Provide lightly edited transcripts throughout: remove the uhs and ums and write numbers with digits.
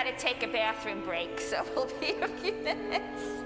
got to take a bathroom break, so we'll be a few minutes.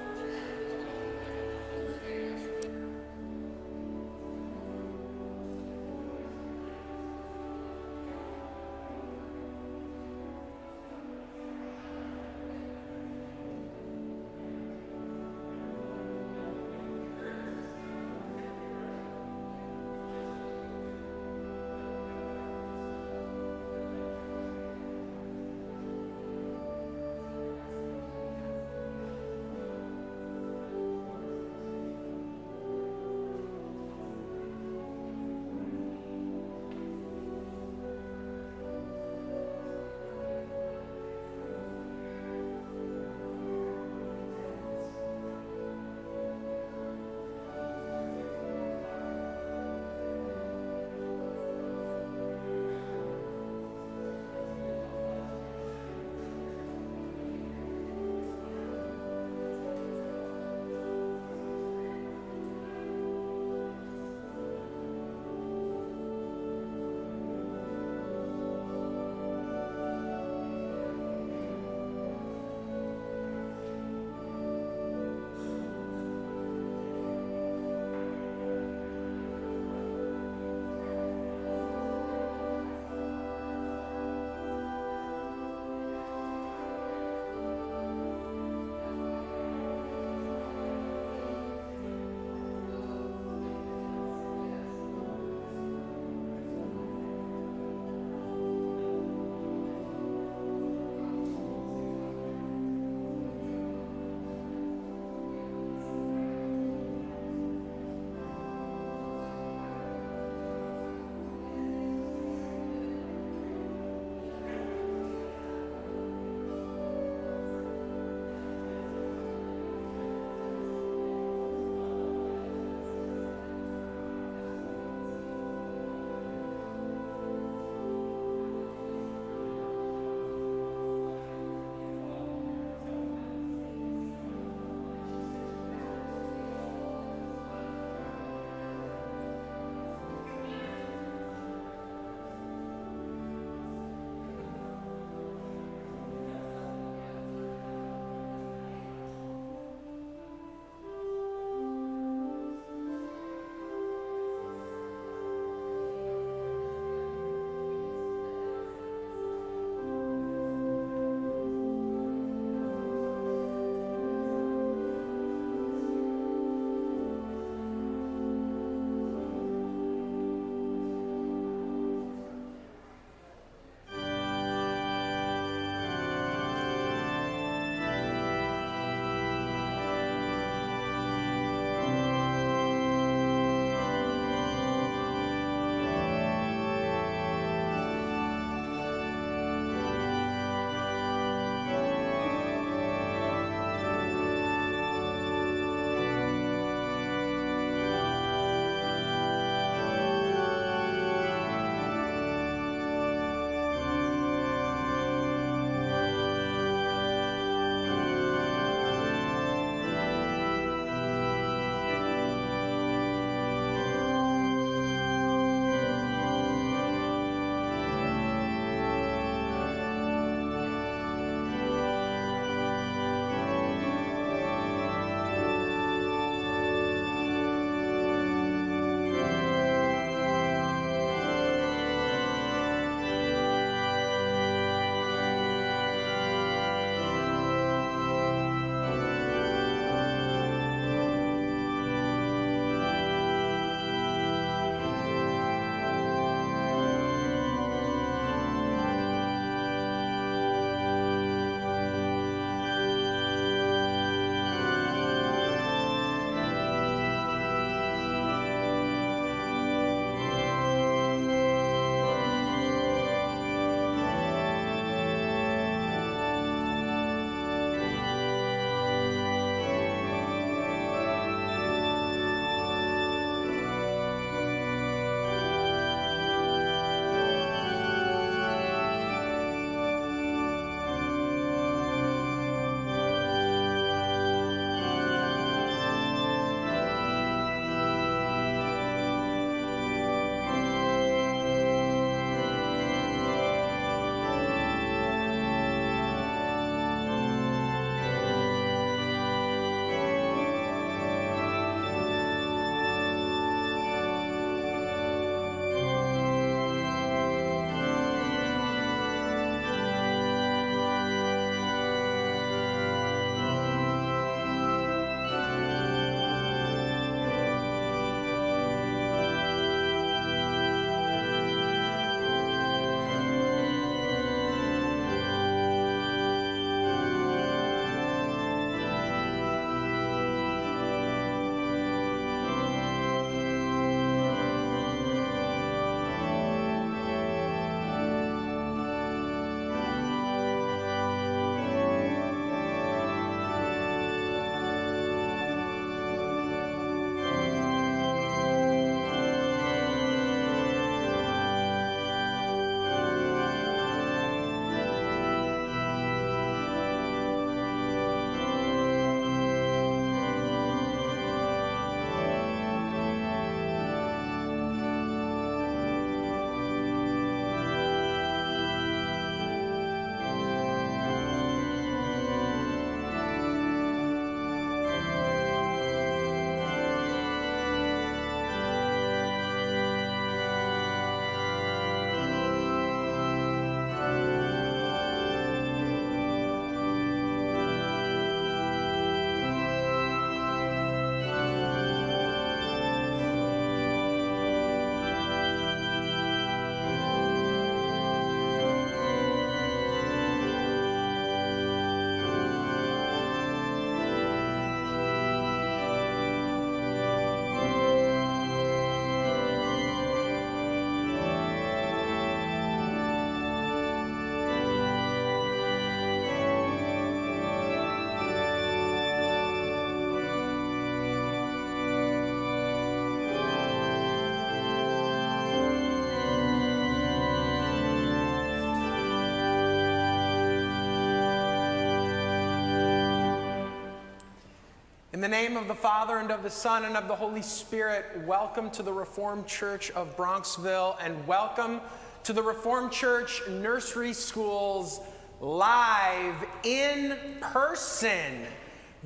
the name of the Father, and of the Son, and of the Holy Spirit, welcome to the Reformed Church of Bronxville, and welcome to the Reformed Church Nursery School's live, in-person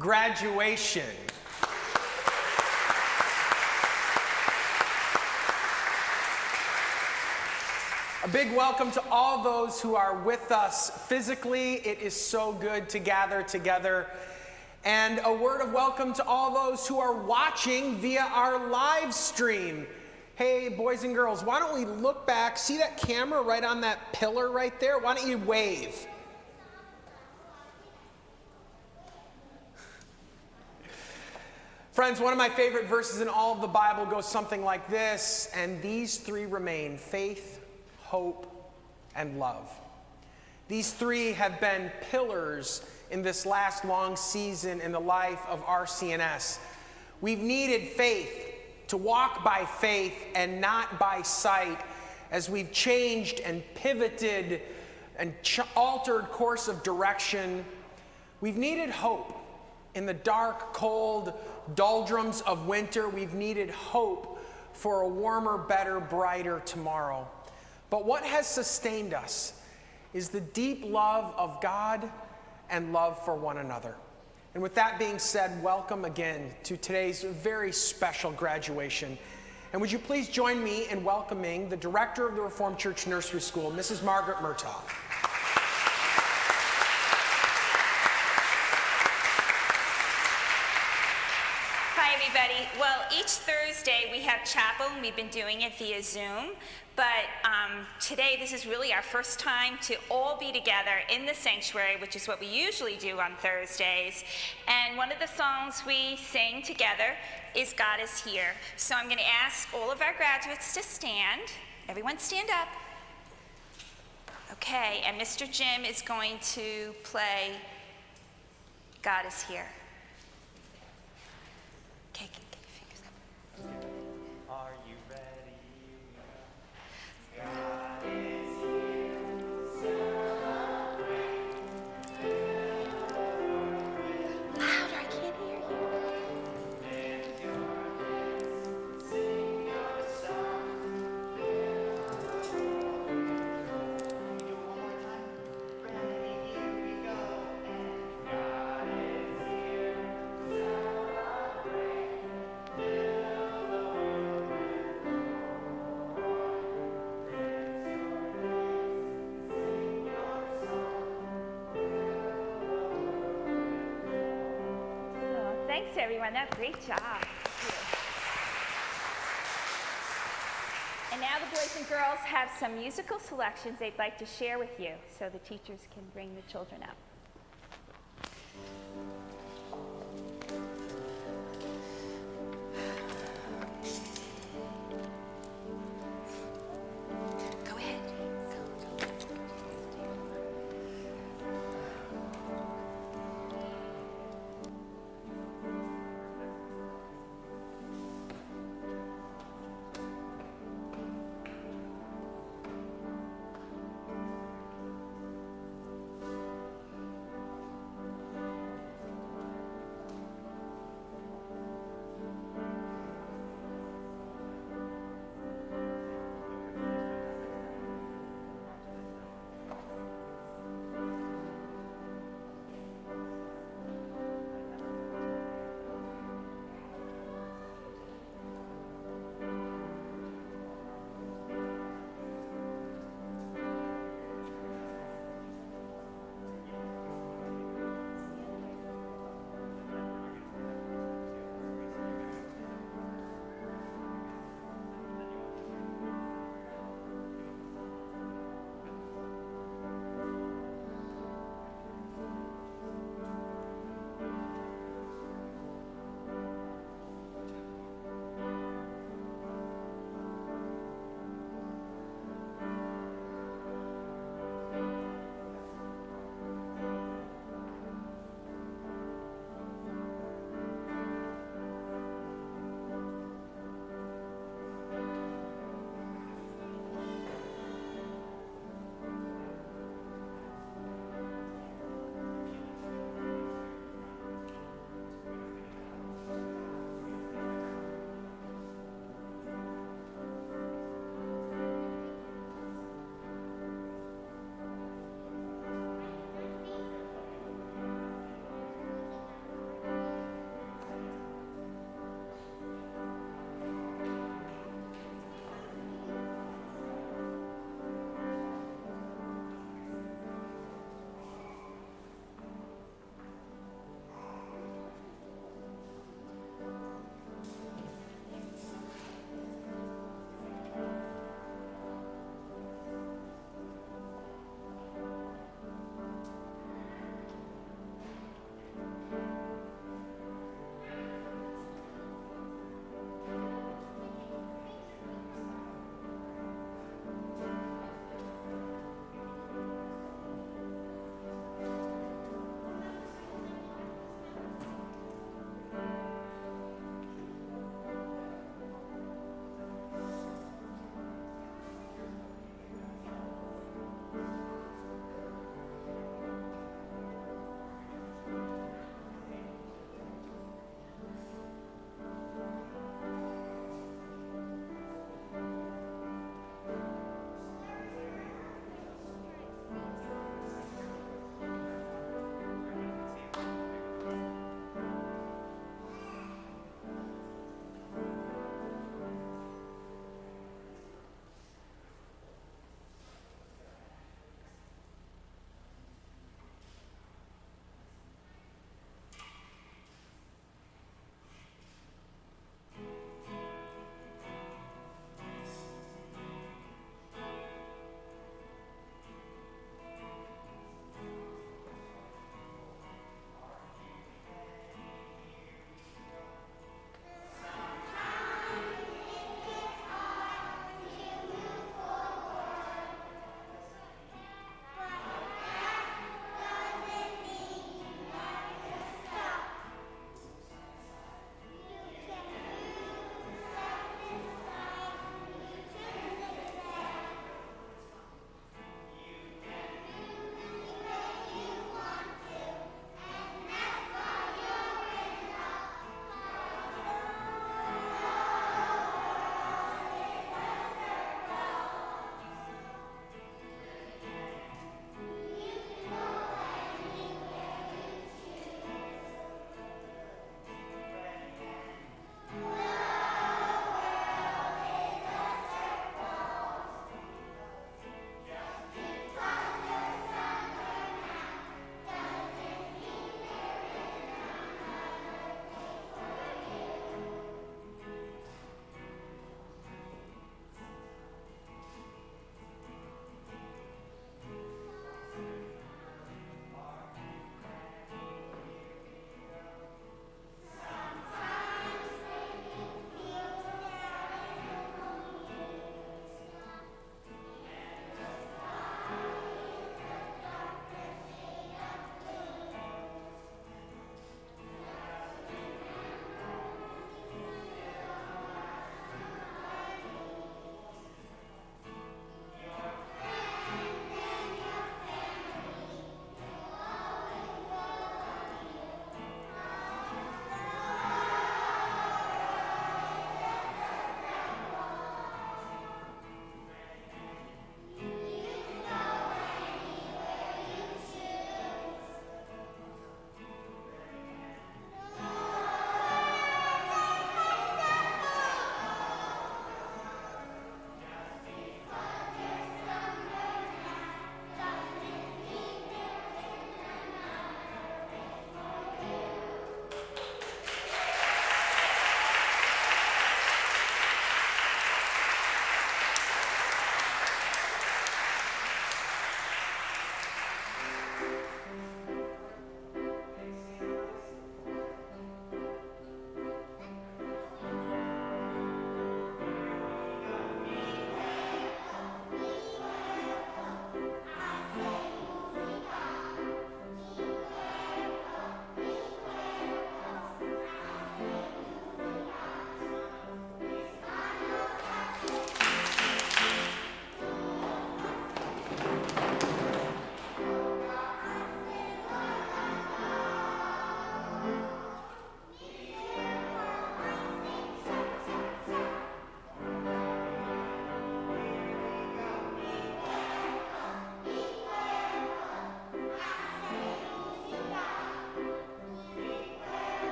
graduation. A big welcome to all those who are with us physically. It is so good to gather together. And a word of welcome to all those who are watching via our live stream. Hey, boys and girls, why don't we look back? See that camera right on that pillar right there? Why don't you wave? Friends, one of my favorite verses in all of the Bible goes something like this: and these three remain: faith, hope, and love. These three have been pillars in this last long season in the life of RCNS. We've needed faith to walk by faith and not by sight as we've changed and pivoted and altered course of direction. We've needed hope in the dark, cold doldrums of winter. We've needed hope for a warmer, better, brighter tomorrow. But what has sustained us is the deep love of God and love for one another. And with that being said, welcome again to today's very special graduation. And would you please join me in welcoming the director of the Reformed Church Nursery School, Mrs. Margaret Murtaugh. Hi, everybody. Well, each Thursday we have chapel, and we've been doing it via Zoom. But today, this is really our first time to all be together in the sanctuary, which is what we usually do on Thursdays. And one of the songs we sing together is God is Here. So I'm going to ask all of our graduates to stand. Everyone stand up. Okay, and Mr. Jim is going to play God is Here. Okay, get your fingers up. Are you ready? Louder, I can't hear you. Thanks, everyone. That's a great job. And now the boys and girls have some musical selections they'd like to share with you, so the teachers can bring the children up. Go ahead.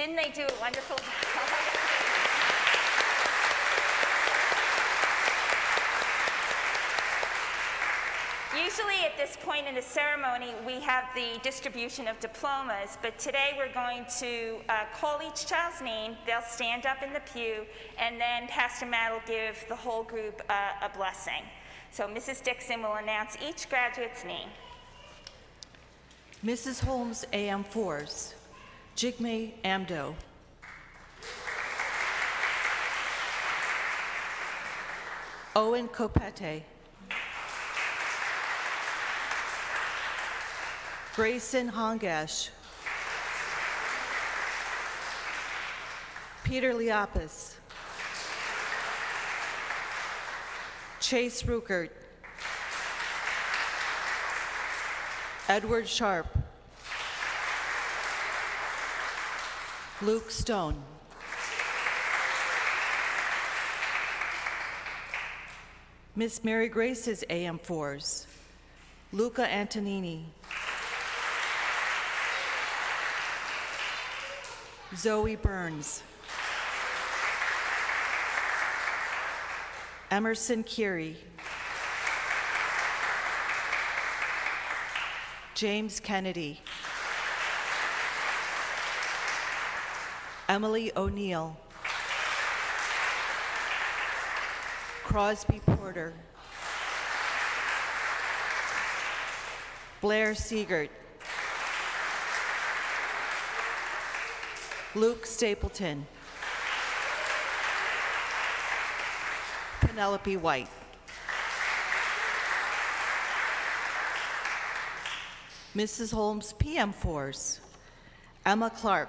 Didn't they do a wonderful job? Usually at this point in the ceremony, we have the distribution of diplomas, but today we're going to call each child's name. They'll stand up in the pew, and then Pastor Matt will give the whole group a blessing. So Mrs. Dixon will announce each graduate's name. Mrs. Holmes, AM4s, Jigme Amdo. Owen Kopete. Grayson Hongash. Peter Liapis. Chase Ruckert. Edward Sharp. Luke Stone. Miss Mary Grace's AM4s. Luca Antonini. Zoe Burns. Emerson Curie. James Kennedy. Emily O'Neill. Crosby Porter. Blair Siegert. Luke Stapleton. Penelope White. Mrs. Holmes PM4s. Emma Clark.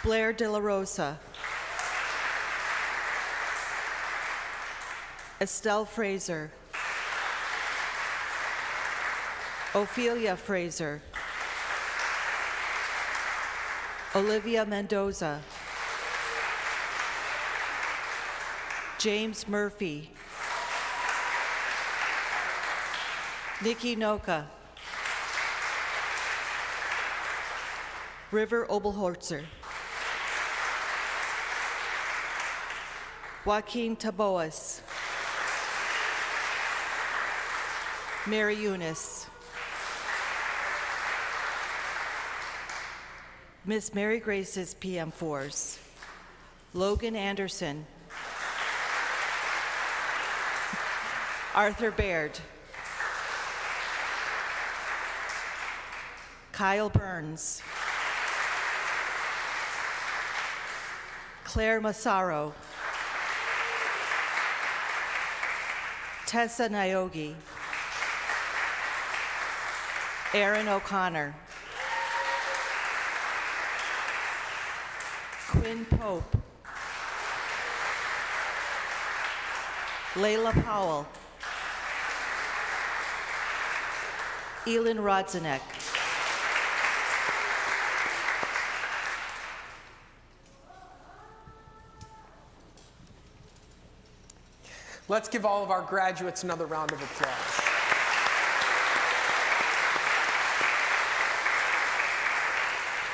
Blair De La Rosa. Estelle Fraser. Ophelia Fraser. Olivia Mendoza. James Murphy. Nikki Noka. River Obelholzer. Joaquin Taboas. Mary Eunice. Miss Mary Grace's PM4s. Logan Anderson. Arthur Baird. Kyle Burns. Claire Massaro. Tessa Niogi. Aaron O'Connor. Quinn Pope. Layla Powell. Elin Rodzanek. Let's give all of our graduates another round of applause.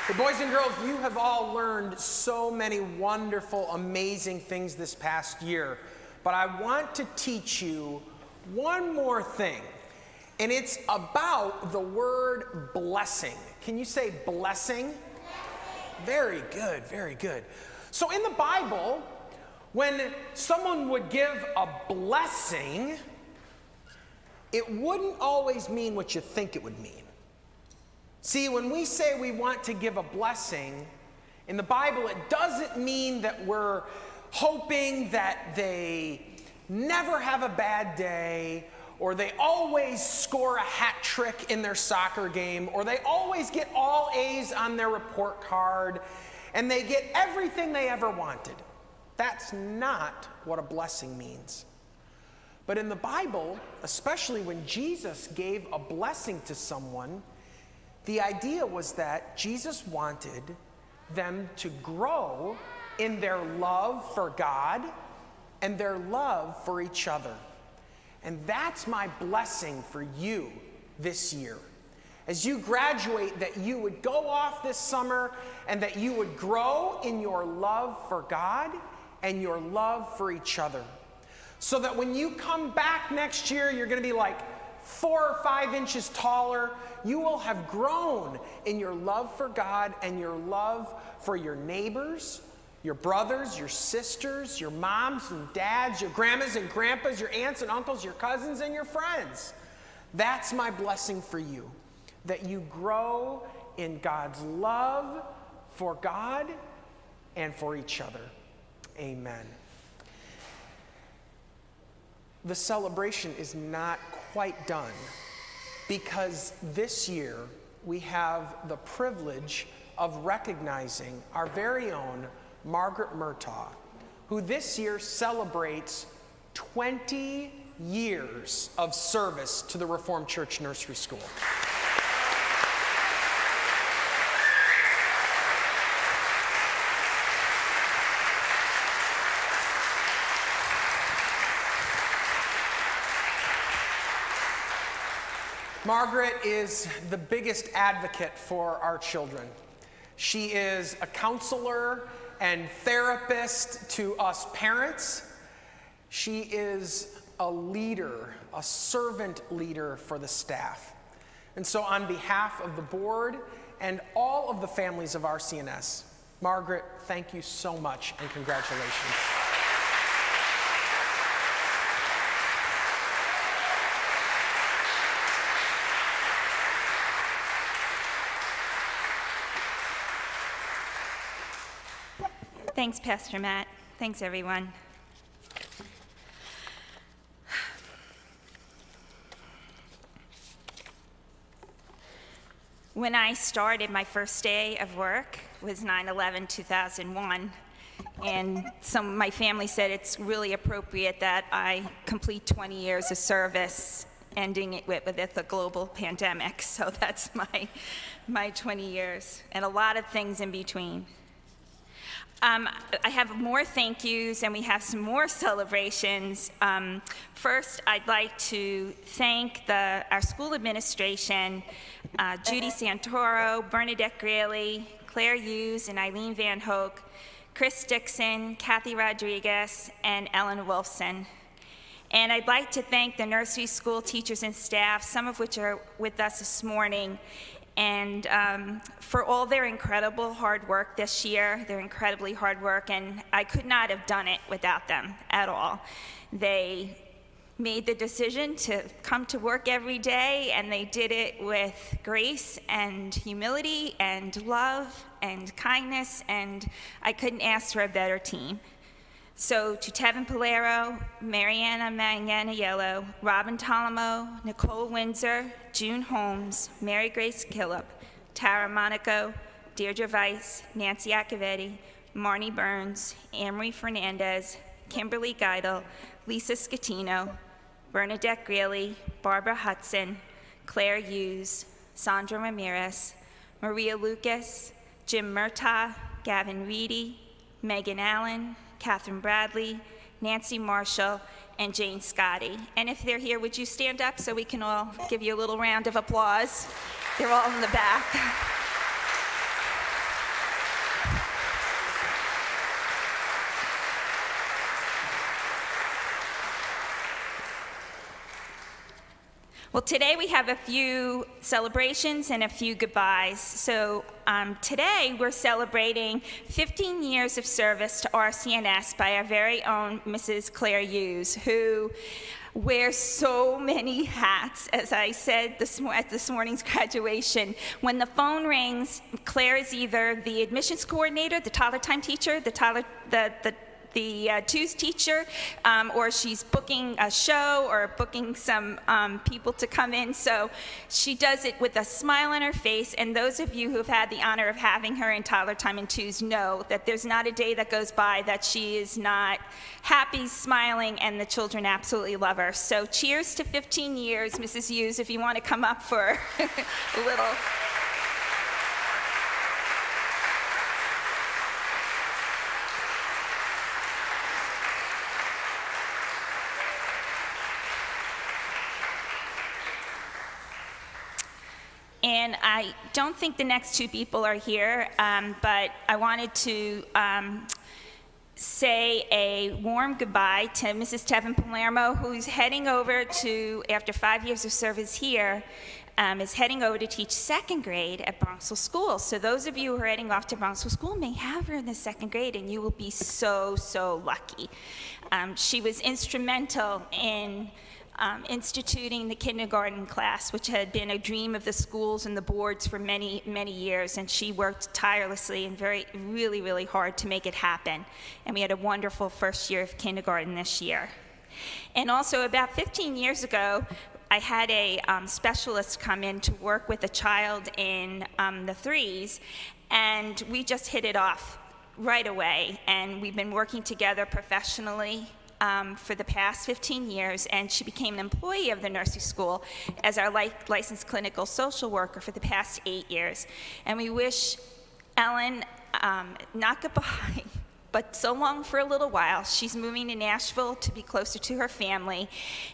Hey, boys and girls, you have all learned so many wonderful, amazing things this past year, but I want to teach you one more thing, and it's about the word blessing. Can you say blessing? Very good, very good. So in the Bible, when someone would give a blessing, it wouldn't always mean what you think it would mean. See, when we say we want to give a blessing, in the Bible, it doesn't mean that we're hoping that they never have a bad day, or they always score a hat trick in their soccer game, or they always get all A's on their report card, and they get everything they ever wanted. That's not what a blessing means. But in the Bible, especially when Jesus gave a blessing to someone, the idea was that Jesus wanted them to grow in their love for God and their love for each other. And that's my blessing for you this year. as you graduate, that you would go off this summer and that you would grow in your love for God and your love for each other. So that when you come back next year, you're going to be like 4 or 5 inches taller. You will have grown in your love for God and your love for your neighbors, your brothers, your sisters, your moms and dads, your grandmas and grandpas, your aunts and uncles, your cousins and your friends. That's my blessing for you, that you grow in God's love for God and for each other. Amen. The celebration is not quite done, because this year we have the privilege of recognizing our very own Margaret Murtaugh, who this year celebrates 20 years of service to the Reformed Church Nursery School. Margaret is the biggest advocate for our children. She is a counselor and therapist to us parents. She is a leader, a servant leader for the staff. And so on behalf of the board and all of the families of RCNS, Margaret, thank you so much and congratulations. Thanks, Pastor Matt. Thanks, everyone. When I started, my first day of work was 9/11/2001, and my family said it's really appropriate that I complete 20 years of service, ending it with a global pandemic. So that's my 20 years, and a lot of things in between. I have more thank yous, and we have some more celebrations. First, I'd like to thank our school administration, Judy Santoro, Bernadette Greeley, Claire Hughes, and Eileen Van Hoek, Chris Dixon, Kathy Rodriguez, and Ellen Wolfson. And I'd like to thank the nursery school teachers and staff, some of which are with us this morning, and for all their incredible hard work this year. Their incredibly hard work, and I could not have done it without them at all. They made the decision to come to work every day, and they did it with grace and humility and love and kindness, and I couldn't ask for a better team. So to Tevin Polero, Mariana Manganiello, Robin Talamo, Nicole Windsor, June Holmes, Mary Grace Killip, Tara Monaco, Deirdre Weiss, Nancy Accavetti, Marnie Burns, Amory Fernandez, Kimberly Geidel, Lisa Scatino, Bernadette Greeley, Barbara Hudson, Claire Hughes, Sandra Ramirez, Maria Lucas, Jim Murtaugh, Gavin Reedy, Megan Allen, Catherine Bradley, Nancy Marshall, and Jane Scotty. And if they're here, would you stand up so we can all give you a little round of applause? They're all in the back. Well, today we have a few celebrations and a few goodbyes. So today we're celebrating 15 years of service to RCNS by our very own Mrs. Claire Hughes, who wears so many hats. As I said at this morning's graduation, when the phone rings, Claire is either the admissions coordinator, the toddler time teacher, the twos teacher, or she's booking a show or booking some people to come in. So she does it with a smile on her face, and those of you who've had the honor of having her in toddler time and twos know that there's not a day that goes by that she is not happy, smiling, and the children absolutely love her. So cheers to 15 years, Mrs. Hughes, if you want to come up for a little. And And I don't think the next two people are here, but I wanted to say a warm goodbye to Mrs. Tevin Palermo, who's heading over to, after 5 years of service here, is heading over to teach second grade at Bronxville School. So those of you who are heading off to Bronxville School may have her in the second grade, and you will be so, so lucky. She was instrumental in instituting the kindergarten class, which had been a dream of the schools and the boards for many, many years, and she worked tirelessly and really, really hard to make it happen. And we had a wonderful first year of kindergarten this year. And also about 15 years ago, I had a specialist come in to work with a child in the threes, and we just hit it off right away. And we've been working together professionally for the past 15 years, and she became an employee of the nursery school as our licensed clinical social worker for the past 8 years. And we wish Ellen not goodbye, but so long for a little while. She's moving to Nashville to be closer to her family,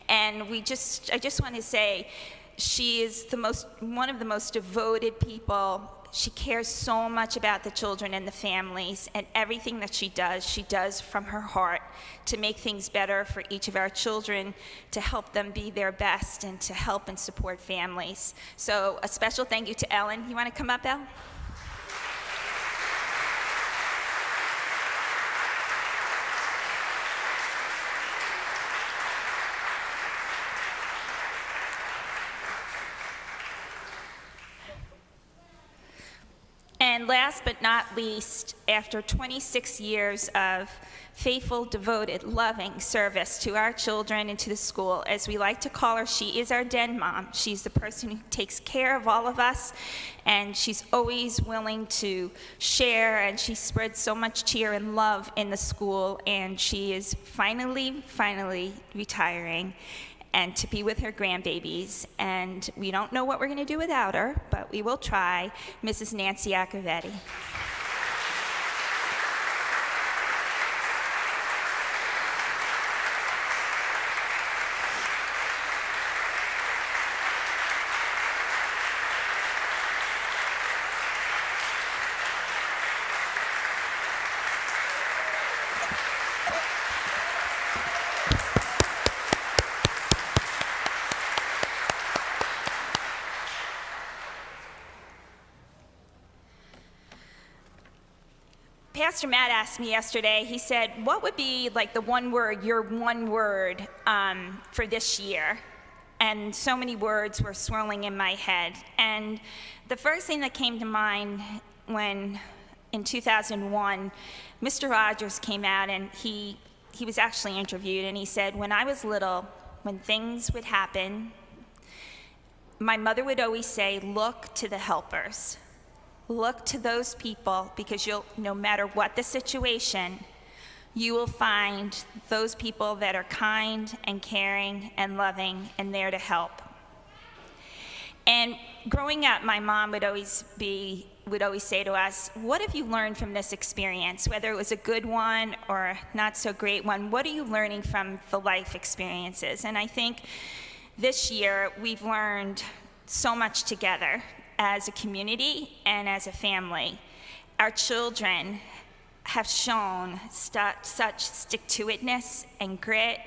and I just want to say she is one of the most devoted people. She cares so much about the children and the families, and everything that she does from her heart to make things better for each of our children, to help them be their best, and to help and support families. So a special thank you to Ellen. You want to come up, Elle? And last but not least, after 26 years of faithful, devoted, loving service to our children and to the school, as we like to call her, she is our den mom. She's the person who takes care of all of us, and she's always willing to share, and she spreads so much cheer and love in the school, and she is finally retiring and to be with her grandbabies. And we don't know what we're going to do without her, but we will try. Mrs. Nancy Accavetti. Pastor Matt asked me yesterday, he said, what would be like the one word, your one word for this year? And so many words were swirling in my head. And the first thing that came to mind when, in 2001, Mr. Rogers came out and he was actually interviewed, and he said, when I was little, when things would happen, my mother would always say, look to the helpers. Look to those people, because no matter what the situation, you will find those people that are kind and caring and loving and there to help. And growing up, my mom would always say to us, what have you learned from this experience? Whether it was a good one or a not so great one, what are you learning from the life experiences? And I think this year we've learned so much together as a community and as a family. Our children have shown such stick-to-itness and grit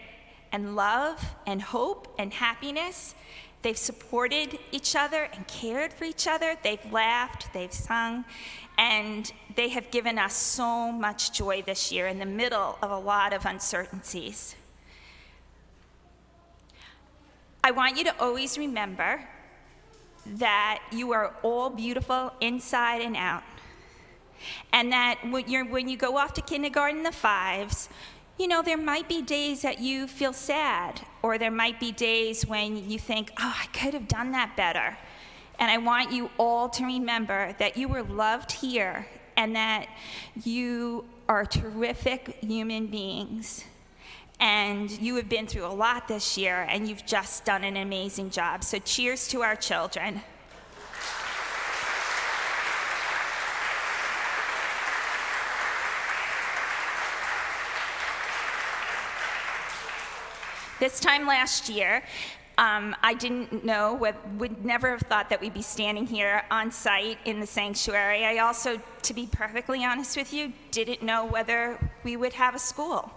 and love and hope and happiness. They've supported each other and cared for each other. They've laughed, they've sung, and they have given us so much joy this year in the middle of a lot of uncertainties. I want you to always remember that you are all beautiful inside and out. And that when you go off to kindergarten, the fives, there might be days that you feel sad, or there might be days when you think, oh, I could have done that better. And I want you all to remember that you were loved here, and that you are terrific human beings. And you have been through a lot this year, and you've just done an amazing job. So cheers to our children. This time last year, I didn't know, would never have thought that we'd be standing here on site in the sanctuary. I also, to be perfectly honest with you, didn't know whether we would have a school.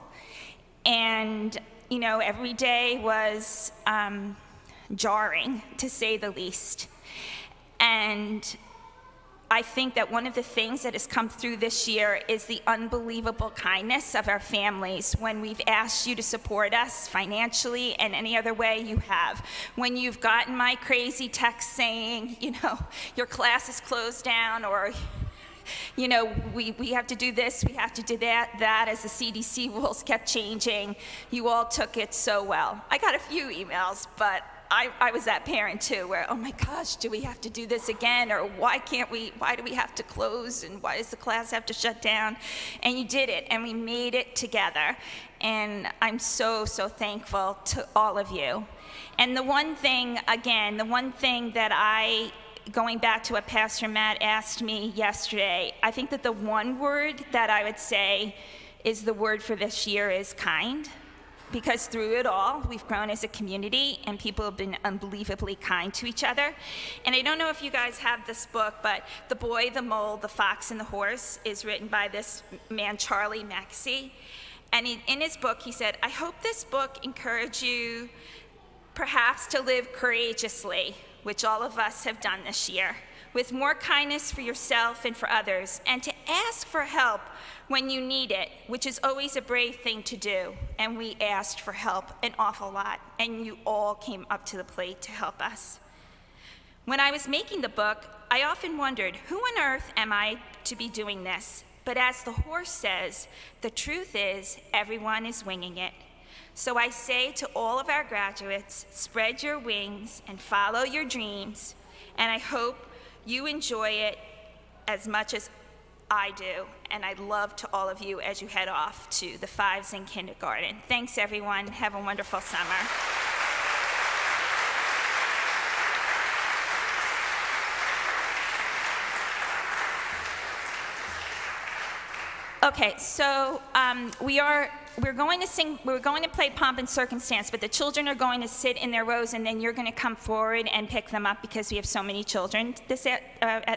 And, you know, every day was jarring, to say the least. And I think that one of the things that has come through this year is the unbelievable kindness of our families when we've asked you to support us financially and any other way you have. When you've gotten my crazy text saying, you know, your class is closed down, or, you know, we have to do this, we have to do that, as the CDC rules kept changing. You all took it so well. I got a few emails, but I was that parent too, where, oh my gosh, do we have to do this again? Or why do we have to close? And why does the class have to shut down? And you did it, and we made it together. And I'm so, so thankful to all of you. And the one thing that going back to what Pastor Matt asked me yesterday, I think that the one word that I would say is the word for this year is kind. Because through it all, we've grown as a community, and people have been unbelievably kind to each other. And I don't know if you guys have this book, but The Boy, the Mole, the Fox, and the Horse is written by this man, Charlie Mackesy. And in his book, he said, I hope this book encourages you perhaps to live courageously, which all of us have done this year, with more kindness for yourself and for others, and to ask for help when you need it, which is always a brave thing to do. And we asked for help an awful lot, and you all came up to the plate to help us. When I was making the book, I often wondered, who on earth am I to be doing this? But as the horse says, the truth is everyone is winging it. So I say to all of our graduates, spread your wings and follow your dreams, and I hope you enjoy it as much as I do, and I'd love to all of you as you head off to the fives in kindergarten. Thanks, everyone. Have a wonderful summer. Okay, so we're going to play Pomp and Circumstance, but the children are going to sit in their rows, and then you're going to come forward and pick them up because we have so many children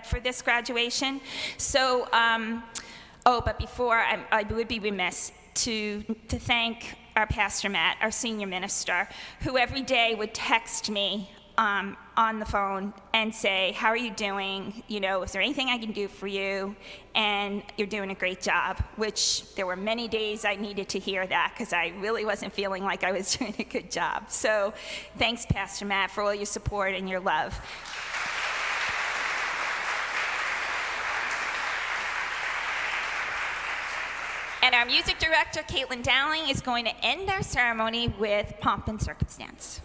for this graduation. So, but before, I would be remiss to thank our Pastor Matt, our senior minister, who every day would text me on the phone and say, how are you doing? You know, is there anything I can do for you? And you're doing a great job, which there were many days I needed to hear that because I really wasn't feeling like I was doing a good job. So thanks, Pastor Matt, for all your support and your love. And our music director, Caitlin Dowling, is going to end our ceremony with Pomp and Circumstance.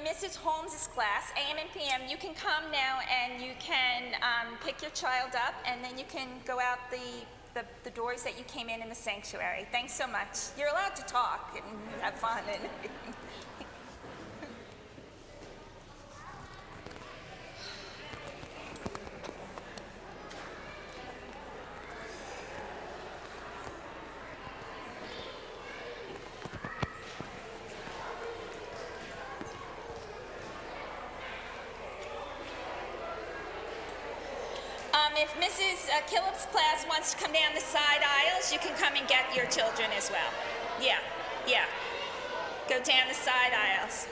Mrs. Holmes' class, AM and PM, you can come now and you can pick your child up, and then you can go out the doors that you came in the sanctuary. Thanks so much. You're allowed to talk and have fun. If Mrs. Killip's class wants to come down the side aisles, you can come and get your children as well. Yeah, yeah. Go down the side aisles.